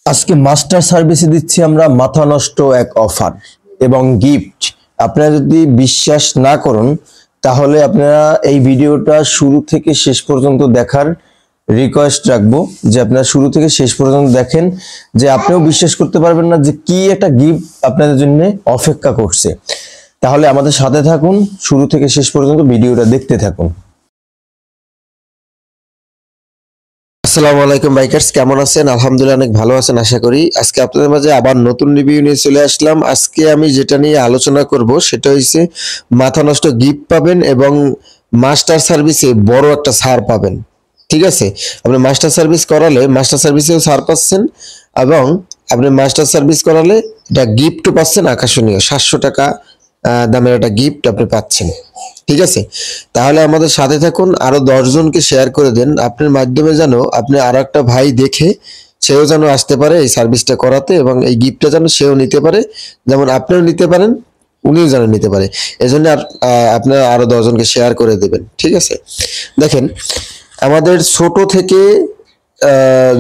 আজকে মাস্টার সার্ভিসে দিচ্ছি আমরা মাথা নষ্ট এক অফার এবং গিফট। আপনারা যদি বিশ্বাস না করুন তাহলে আপনারা এই ভিডিওটা শুরু থেকে শেষ পর্যন্ত দেখার রিকোয়েস্ট রাখবো, যে আপনারা শুরু থেকে শেষ পর্যন্ত দেখেন, যে আপনিও বিশ্বাস করতে পারবেন না যে কি একটা গিফট আপনাদের জন্য অপেক্ষা করছে। তাহলে আমাদের সাথে থাকুন, শুরু থেকে শেষ পর্যন্ত ভিডিওটা দেখতে থাকুন। আসসালামু আলাইকুম বাইকার্স, কেমন আছেন? আলহামদুলিল্লাহ অনেক ভালো আছেন আশা করি। আজকে আপনাদের মাঝে আবার নতুন রিভিউ নিয়ে চলে আসলাম। আজকে আমি যেটা নিয়ে আলোচনা করব সেটা হচ্ছে মাথা নষ্ট গিফট পাবেন এবং মাস্টার সার্ভিসে বড় একটা ছাড় পাবেন। ঠিক আছে, আপনি মাস্টার সার্ভিস করালে মাস্টার সার্ভিসেও ছাড় পাচ্ছেন এবং আপনি মাস্টার সার্ভিস করালে এটা গিফটও পাচ্ছেন আকর্ষণীয় 700 টাকা দামের একটা গিফট আপনি পাচ্ছেন। ঠিক আছে, তাহলে আমাদের সাথে থাকুন, আরো 10 জনকে শেয়ার করে দেন। আপনার মাধ্যমে যেন আপনি আরো একটা ভাই দেখে সেও যেন আসতে পারে এই সার্ভিসটা করাতে এবং এই গিফটটা যেন সেও নিতে পারে, যেমন আপনিও নিতে পারেন, উনিও যেন নিতে পারে। এজন্য আপনারা আরো 10 জনকে শেয়ার করে দেবেন। ঠিক আছে, দেখেন আমাদের ছোট থেকে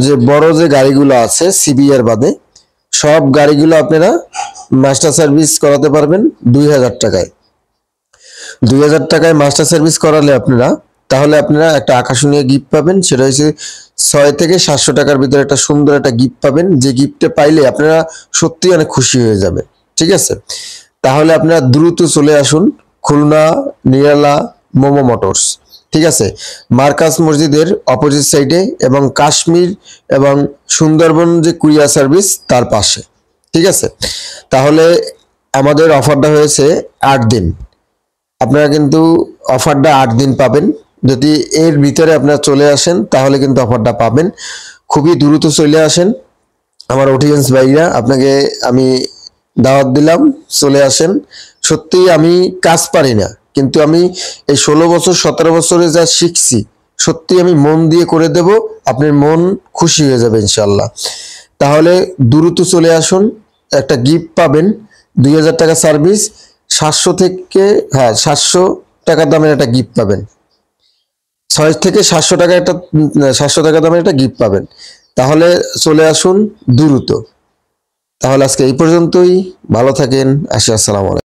যে বড় যে গাড়িগুলো আছে সিবিআর বাদে সব গাড়িগুলো আপনারা মাস্টার সার্ভিস করাতে পারবেন 2000 টাকায়। 2000 টাকায় মাস্টার সার্ভিস করালে তাহলে আপনারা একটা আকর্ষণীয় গিফট পাবেন। সেটা হচ্ছে 6 থেকে 700 টাকার ভিতরে একটা সুন্দর একটা গিফট পাবেন, যে গিফটে পাইলে আপনারা সত্যি অনেক খুশি হয়ে যাবে। ঠিক আছে, তাহলে আপনারা দ্রুত চলে আসুন খুলনা নিরালা মোমো মোটরস। ঠিক আছে, মার্কাস মসজিদের অপোজিট সাইডে এবং কাশ্মীর এবং সুন্দরবন যে কুরিয়ার সার্ভিস তার পাশে। ঠিক আছে, তাহলে আমাদের অফারটা হয়েছে 8 দিন। আপনারা কিন্তু অফারটা 8 দিন পাবেন। যদি এর ভিতরে আপনারা চলে আসেন তাহলে কিন্তু অফারটা পাবেন। খুবই দ্রুত চলে আসেন আমার অডিয়েন্স ভাইরা, আপনাকে আমি দাওয়াত দিলাম, চলে আসেন। সত্যি আমি কাজ পারি না, কিন্তু আমি এই 16 বছর 17 বছরে যা শিখছি সত্যি আমি মন দিয়ে করে দেব, আপনার মন খুশি হয়ে যাবে ইনশাল্লাহ। তাহলে দ্রুত চলে আসুন, একটা গিফট পাবেন 2000 টাকা সার্ভিস, 700 থেকে 700 টাকা দামের একটা গিফট পাবেন। 6 থেকে 700 টাকা একটা 700 টাকা দামের একটা গিফট পাবেন। তাহলে চলে আসুন দ্রুত। তাহলে আজকে এই পর্যন্তই, ভালো থাকেন, আসসালামু আলাইকুম।